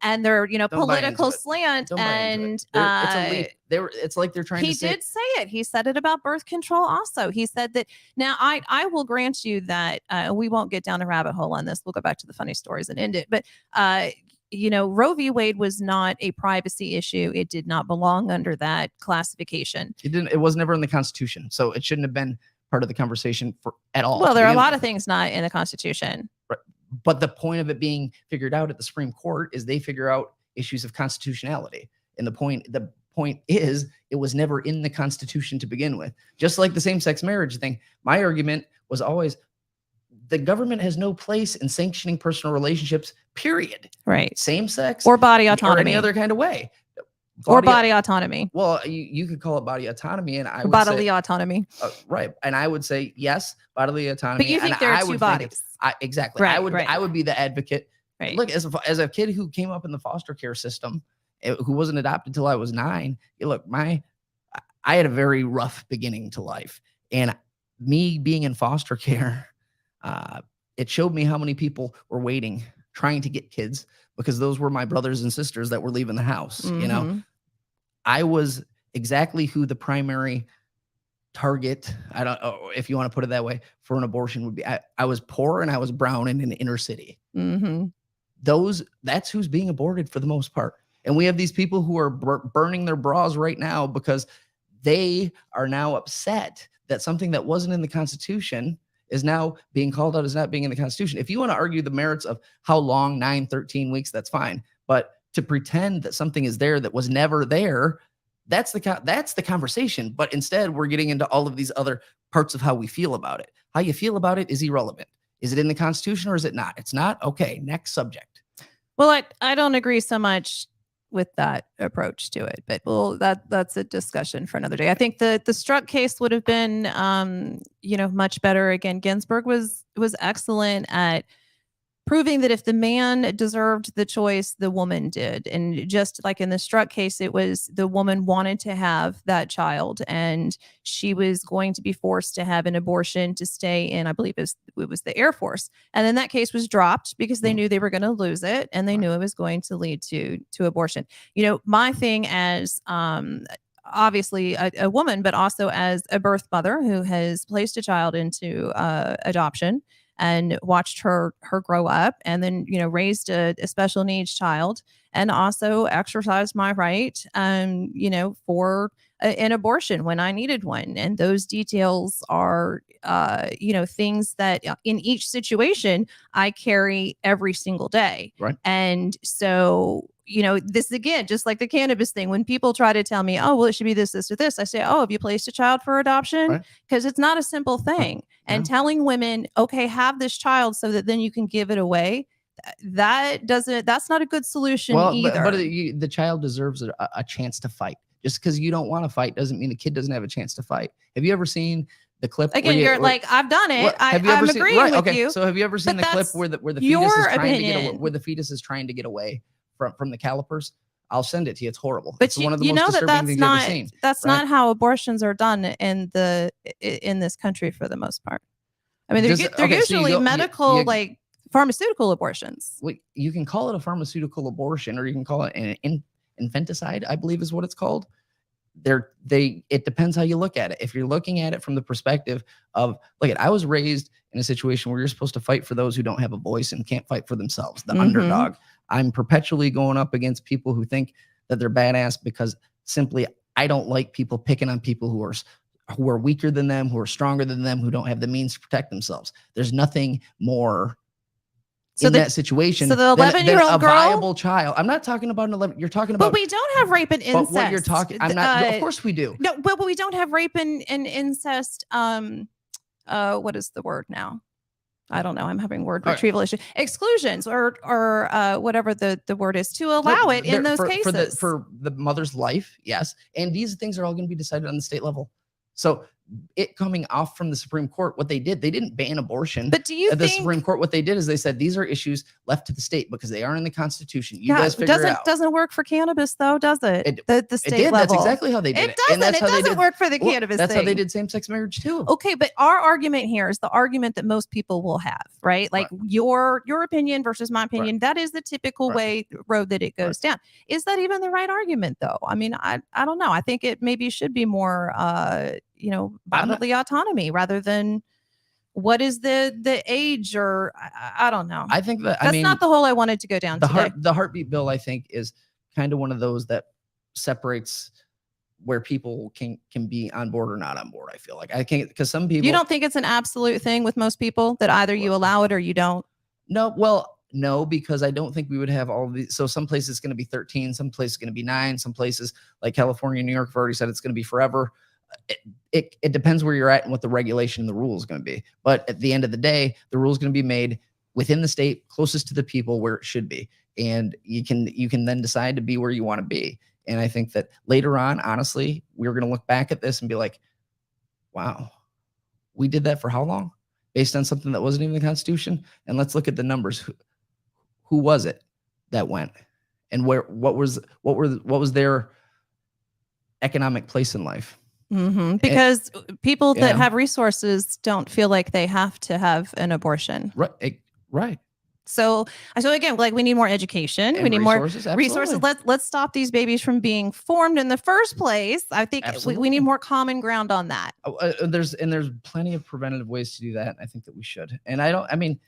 Speaker 1: and their, political slant, and
Speaker 2: it's like they're trying to say.
Speaker 1: He did say it. He said it about birth control also. He said that. Now, I will grant you that we won't get down a rabbit hole on this. We'll go back to the funny stories and end it. But Roe v. Wade was not a privacy issue. It did not belong under that classification.
Speaker 2: It was never in the Constitution. So it shouldn't have been part of the conversation at all.
Speaker 1: Well, there are a lot of things not in the Constitution.
Speaker 2: Right. But the point of it being figured out at the Supreme Court is they figure out issues of constitutionality. And the point is it was never in the Constitution to begin with. Just like the same-sex marriage thing. My argument was always the government has no place in sanctioning personal relationships, period.
Speaker 1: Right.
Speaker 2: Same sex
Speaker 1: or body autonomy
Speaker 2: or any other kind of way.
Speaker 1: Body autonomy.
Speaker 2: Well, you could call it body autonomy, and I would
Speaker 1: bodily
Speaker 2: say,
Speaker 1: autonomy.
Speaker 2: Right. And I would say yes, bodily autonomy.
Speaker 1: But you think there are two bodies?
Speaker 2: Exactly.
Speaker 1: Right,
Speaker 2: I would be the advocate.
Speaker 1: Right.
Speaker 2: Look, as a kid who came up in the foster care system, who wasn't adopted till I was 9. Look, I had a very rough beginning to life, and me being in foster care. It showed me how many people were waiting, trying to get kids, because those were my brothers and sisters that were leaving the house. I was exactly who the primary target, I don't know if you want to put it that way, for an abortion would be. I was poor and I was brown and in the inner city. That's who's being aborted for the most part. And we have these people who are burning their bras right now because they are now upset that something that wasn't in the Constitution is now being called out as not being in the Constitution. If you want to argue the merits of how long, 9, 13 weeks, that's fine. But to pretend that something is there that was never there, that's the conversation. But instead, we're getting into all of these other parts of how we feel about it. How you feel about it is irrelevant. Is it in the Constitution or is it not? It's not? Okay, next subject.
Speaker 1: Well, I don't agree so much with that approach to it, but that's a discussion for another day. I think the Strzok case would have been much better. Again, Ginsburg was excellent at proving that if the man deserved the choice, the woman did. And just like in the Strzok case, it was the woman wanted to have that child and she was going to be forced to have an abortion to stay in, I believe it was the Air Force. And then that case was dropped because they knew they were going to lose it and they knew it was going to lead to abortion. My thing as obviously a woman, but also as a birth mother who has placed a child into adoption and watched her grow up and then, raised a special needs child and also exercised my right, for an abortion when I needed one. And those details are, things that in each situation I carry every single day.
Speaker 2: Right.
Speaker 1: And so, this again, just like the cannabis thing, when people try to tell me, oh, well, it should be this, this, or this, I say, oh, have you placed a child for adoption? Because it's not a simple thing. And telling women, okay, have this child so that then you can give it away, that's not a good solution either.
Speaker 2: But the child deserves a chance to fight. Just because you don't want to fight doesn't mean the kid doesn't have a chance to fight. Have you ever seen the clip?
Speaker 1: Again, you're like, I've done it. I'm agreeing with you.
Speaker 2: So have you ever seen the clip where the fetus is trying to get away from the calipers? I'll send it to you. It's horrible.
Speaker 1: But
Speaker 2: it's one of the most disturbing things I've ever seen.
Speaker 1: That's not how abortions are done in this country for the most part. I mean, they're usually medical, like pharmaceutical abortions.
Speaker 2: Well, you can call it a pharmaceutical abortion, or you can call it an infanticide, I believe is what it's called. It depends how you look at it. If you're looking at it from the perspective of, I was raised in a situation where you're supposed to fight for those who don't have a voice and can't fight for themselves, the underdog. I'm perpetually going up against people who think that they're badass because simply I don't like people picking on people who are weaker than them, who are stronger than them, who don't have the means to protect themselves. There's nothing more in that situation.
Speaker 1: So the 11-year-old girl,
Speaker 2: viable child. I'm not talking about an 11. You're talking about.
Speaker 1: But we don't have rape and incest.
Speaker 2: But what you're talking. I'm not. Of course we do.
Speaker 1: No, but we don't have rape and incest. What is the word now? I don't know. I'm having word retrieval issue. Exclusions or whatever the word is to allow it in those cases.
Speaker 2: For the mother's life, yes. And these things are all going to be decided on the state level. So it coming off from the Supreme Court, what they didn't ban abortion.
Speaker 1: But do you think
Speaker 2: the Supreme Court, what they did is they said these are issues left to the state because they aren't in the Constitution. You guys figure it out.
Speaker 1: Doesn't work for cannabis though, does it? The state level.
Speaker 2: That's exactly how they did it.
Speaker 1: It doesn't work for the cannabis
Speaker 2: That's
Speaker 1: thing.
Speaker 2: how they did same-sex marriage too.
Speaker 1: Okay, but our argument here is the argument that most people will have, right? Like your opinion versus my opinion. That is the typical road that it goes down. Is that even the right argument though? I mean, I don't know. I think it maybe should be more bodily autonomy rather than what is the age, or I don't know.
Speaker 2: I think that's
Speaker 1: not the hole I wanted to go down today.
Speaker 2: The heartbeat bill, I think, is kind of one of those that separates where people can be on board or not on board. I feel like I can't, because some people.
Speaker 1: You don't think it's an absolute thing with most people that either you allow it or you don't?
Speaker 2: No, because I don't think we would have all of these. So some places it's going to be 13, some places it's going to be 9, some places like California and New York have already said it's going to be forever. It depends where you're at and what the regulation and the rule is going to be. But at the end of the day, the rule is going to be made within the state closest to the people where it should be. And you can then decide to be where you want to be. And I think that later on, honestly, we're going to look back at this and be like, wow, we did that for how long? Based on something that wasn't even the Constitution. And let's look at the numbers. Who was it that went? And what was their economic place in life?
Speaker 1: Because people that have resources don't feel like they have to have an abortion.
Speaker 2: Right.
Speaker 1: So again, like we need more education.
Speaker 2: And
Speaker 1: we need
Speaker 2: resources,
Speaker 1: more resources. Let's stop these babies from being formed in the first place. I think we need more common ground on that.
Speaker 2: There's plenty of preventative ways to do that. I think that we should. And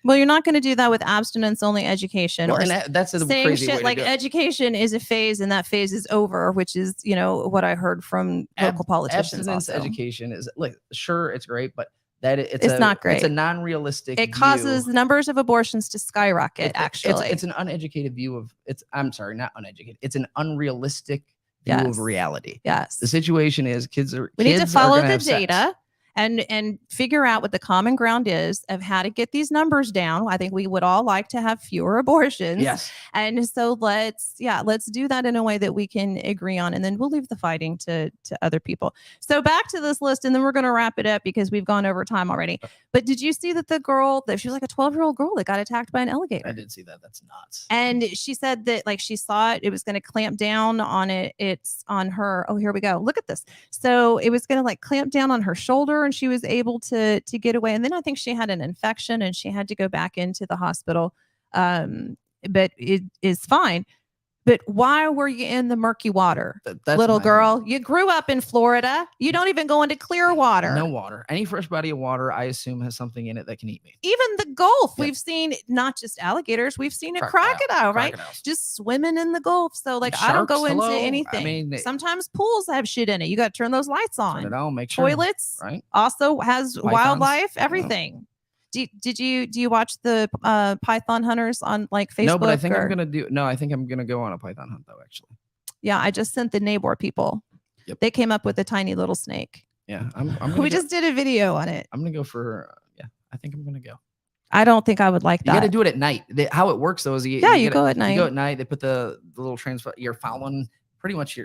Speaker 1: well, you're not going to do that with abstinence only education.
Speaker 2: Well, and that's a crazy way to
Speaker 1: like
Speaker 2: do it.
Speaker 1: Education is a phase, and that phase is over, which is what I heard from local politicians.
Speaker 2: Abstinence education is sure, it's great, but it's
Speaker 1: not great.
Speaker 2: It's a non-realistic.
Speaker 1: It causes numbers of abortions to skyrocket.
Speaker 2: It's an uneducated view of it's. I'm sorry, not uneducated. It's an unrealistic view of reality.
Speaker 1: Yes.
Speaker 2: The situation is we
Speaker 1: need to follow the data and figure out what the common ground is of how to get these numbers down. I think we would all like to have fewer abortions.
Speaker 2: Yes.
Speaker 1: And so let's do that in a way that we can agree on, and then we'll leave the fighting to other people. So back to this list, and then we're going to wrap it up because we've gone over time already. But did you see that the girl she was like a 12-year-old girl that got attacked by an alligator?
Speaker 2: I did see that. That's nuts.
Speaker 1: And she said that she saw it was going to clamp down on it. It's on her. Oh, here we go. Look at this. So it was going to clamp down on her shoulder, and she was able to get away. And then I think she had an infection and she had to go back into the hospital. But it is fine. But why were you in the murky water? Little girl, you grew up in Florida. You don't even go into clear water.
Speaker 2: No water. Any fresh body of water, I assume, has something in it that can eat me.
Speaker 1: Even the Gulf, we've seen not just alligators, we've seen a crocodile, right? Just swimming in the Gulf. So I don't go into anything. Sometimes pools have shit in it. You got to turn those lights on.
Speaker 2: Turn it on, make sure.
Speaker 1: Toilets also has wildlife, everything. Do you watch the python hunters on like Facebook?
Speaker 2: No, but I think
Speaker 1: or-
Speaker 2: I think I'm gonna go on a python hunt though. Actually,
Speaker 1: Yeah, I just sent the neighbor people.
Speaker 2: Yep.
Speaker 1: They came up with a tiny little snake.
Speaker 2: yeah, I'm gonna
Speaker 1: We
Speaker 2: go,
Speaker 1: just did a video on it.
Speaker 2: I'm gonna go for yeah. I think I'm gonna go.
Speaker 1: I don't think I would like
Speaker 2: You got to
Speaker 1: that.
Speaker 2: do it at night. How it works though is you
Speaker 1: go at night.
Speaker 2: You go at night. They put the little you're following pretty much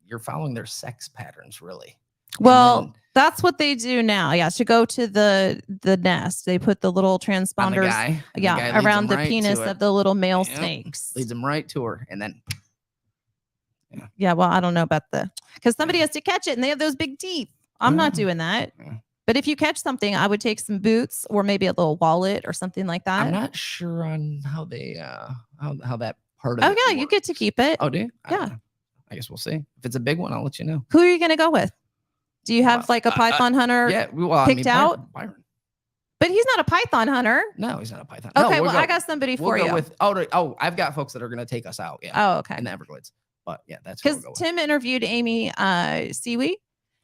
Speaker 2: you're following their sex patterns really.
Speaker 1: Well, that's what they do now. Yeah, to go to the nest, they put the little transponders. Around the penis of the little male snakes.
Speaker 2: Leads them right to her, and then.
Speaker 1: Yeah, well, I don't know about because somebody has to catch it, and they have those big teeth. I'm not doing that.
Speaker 2: Yeah.
Speaker 1: But if you catch something, I would take some boots or maybe a little wallet or something like that.
Speaker 2: I'm not sure on how they how that part of
Speaker 1: Oh
Speaker 2: it
Speaker 1: yeah, you get to keep it.
Speaker 2: Oh, do you?
Speaker 1: Yeah.
Speaker 2: I guess we'll see. If it's a big one, I'll let you know.
Speaker 1: Who are you going to go with? Do you have like a python hunter picked out?
Speaker 2: Byron.
Speaker 1: But he's not a python hunter.
Speaker 2: No, he's not a python.
Speaker 1: Okay,
Speaker 2: no,
Speaker 1: I got somebody for you.
Speaker 2: I've got folks that are going to take us out. Yeah.
Speaker 1: Oh, okay.
Speaker 2: In the Everglades. But yeah, that's
Speaker 1: because Tim interviewed Amy Seaweed.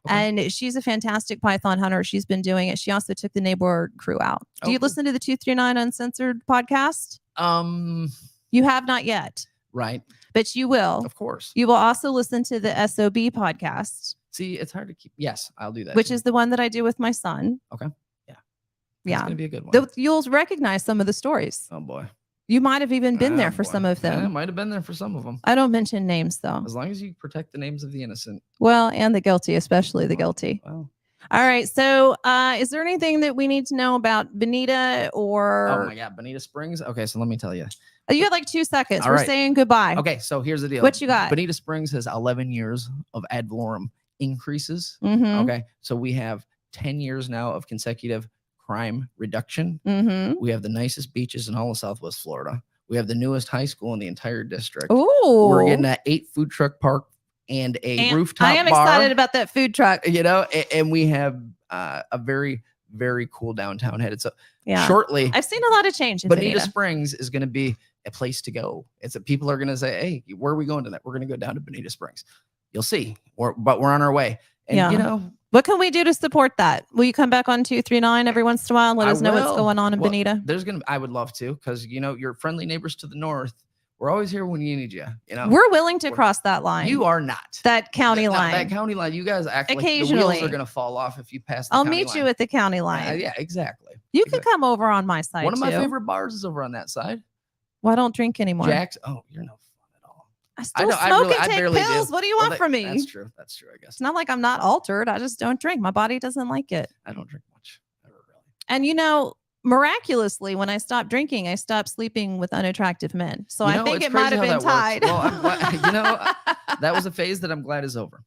Speaker 1: Okay. And she's a fantastic python hunter. She's been doing it. She also took the neighbor crew out. Do you listen to the 239 Uncensored podcast? You have not yet.
Speaker 2: Right.
Speaker 1: But you will.
Speaker 2: Of course.
Speaker 1: You will also listen to the SOB podcast.
Speaker 2: See, it's hard to keep. Yes, I'll do that.
Speaker 1: Which is the one that I do with my son.
Speaker 2: Okay. Yeah.
Speaker 1: Yeah.
Speaker 2: It's going to be a good one.
Speaker 1: You'll recognize some of the stories.
Speaker 2: Oh, boy.
Speaker 1: You might have even been there for some of them.
Speaker 2: Yeah, I might have been there for some of them.
Speaker 1: I don't mention names, though.
Speaker 2: As long as you protect the names of the innocent.
Speaker 1: Well, and the guilty, especially the guilty.
Speaker 2: Wow.
Speaker 1: All right. So is there anything that we need to know about Bonita or...
Speaker 2: Oh, my God. Bonita Springs? Okay, so let me tell you.
Speaker 1: You had like 2 seconds.
Speaker 2: All
Speaker 1: We're
Speaker 2: right.
Speaker 1: saying goodbye.
Speaker 2: Okay, so here's the deal.
Speaker 1: What you got?
Speaker 2: Bonita Springs has 11 years of ad valorem increases.
Speaker 1: Mm-hmm.
Speaker 2: Okay, so we have 10 years now of consecutive crime reduction.
Speaker 1: Mm-hmm.
Speaker 2: We have the nicest beaches in all of Southwest Florida. We have the newest high school in the entire district.
Speaker 1: Ooh.
Speaker 2: We're getting an 8 food truck park and a rooftop
Speaker 1: I am
Speaker 2: bar.
Speaker 1: excited about that food truck.
Speaker 2: You know, and we have a very, very cool downtown headed. So
Speaker 1: yeah.
Speaker 2: Shortly,
Speaker 1: I've seen a lot of change in
Speaker 2: Bonita Springs is going to be a place to go. It's that people are going to say, hey, where are we going tonight? We're going to go down to Bonita Springs. You'll see. But we're on our way. And, you know,
Speaker 1: what can we do to support that? Will you come back on 239 every once in a while and let us know what's going on in Bonita?
Speaker 2: I would love to, because, you know, your friendly neighbors to the north, we're always here when you need you. You know,
Speaker 1: we're willing to cross that line.
Speaker 2: You are not.
Speaker 1: That county line.
Speaker 2: That county line. You guys act
Speaker 1: occasionally.
Speaker 2: Like the wheels are going to fall off if you pass the
Speaker 1: I'll
Speaker 2: county
Speaker 1: meet
Speaker 2: line.
Speaker 1: you at the county line.
Speaker 2: Yeah, exactly.
Speaker 1: You can come over on my side.
Speaker 2: One of my favorite bars is over on that side.
Speaker 1: Well, I don't drink anymore.
Speaker 2: Jack's. Oh, you're no fun at all.
Speaker 1: I still smoke and take pills. What do you want from me?
Speaker 2: That's true. That's true, I guess.
Speaker 1: It's not like I'm not altered. I just don't drink. My body doesn't like it.
Speaker 2: I don't drink much. Never really.
Speaker 1: And, you know, miraculously, when I stopped drinking, I stopped sleeping with unattractive men. So I think it might have been tied.
Speaker 2: Well, you know, that was a phase that I'm glad is over.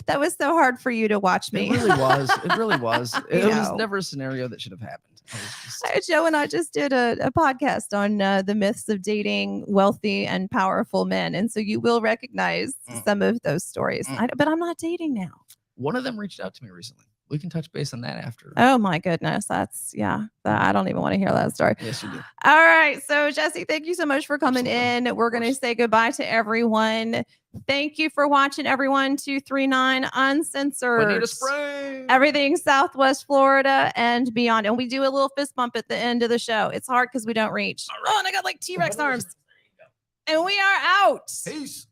Speaker 1: That was so hard for you to watch me.
Speaker 2: It really was. It really was. It was never a scenario that should have happened.
Speaker 1: Joe and I just did a podcast on the myths of dating wealthy and powerful men. And so you will recognize some of those stories. But I'm not dating now.
Speaker 2: One of them reached out to me recently. We can touch base on that after.
Speaker 1: Oh my goodness. I don't even want to hear that story.
Speaker 2: Yes, you do.
Speaker 1: All right. So Jesse, thank you so much for coming in. We're going to say goodbye to everyone. Thank you for watching, everyone. 239 Uncensored.
Speaker 2: Bonita Springs.
Speaker 1: Everything Southwest Florida and beyond. And we do a little fist bump at the end of the show. It's hard because we don't reach. Oh, and I got like T-Rex arms. And we are out.
Speaker 2: Peace.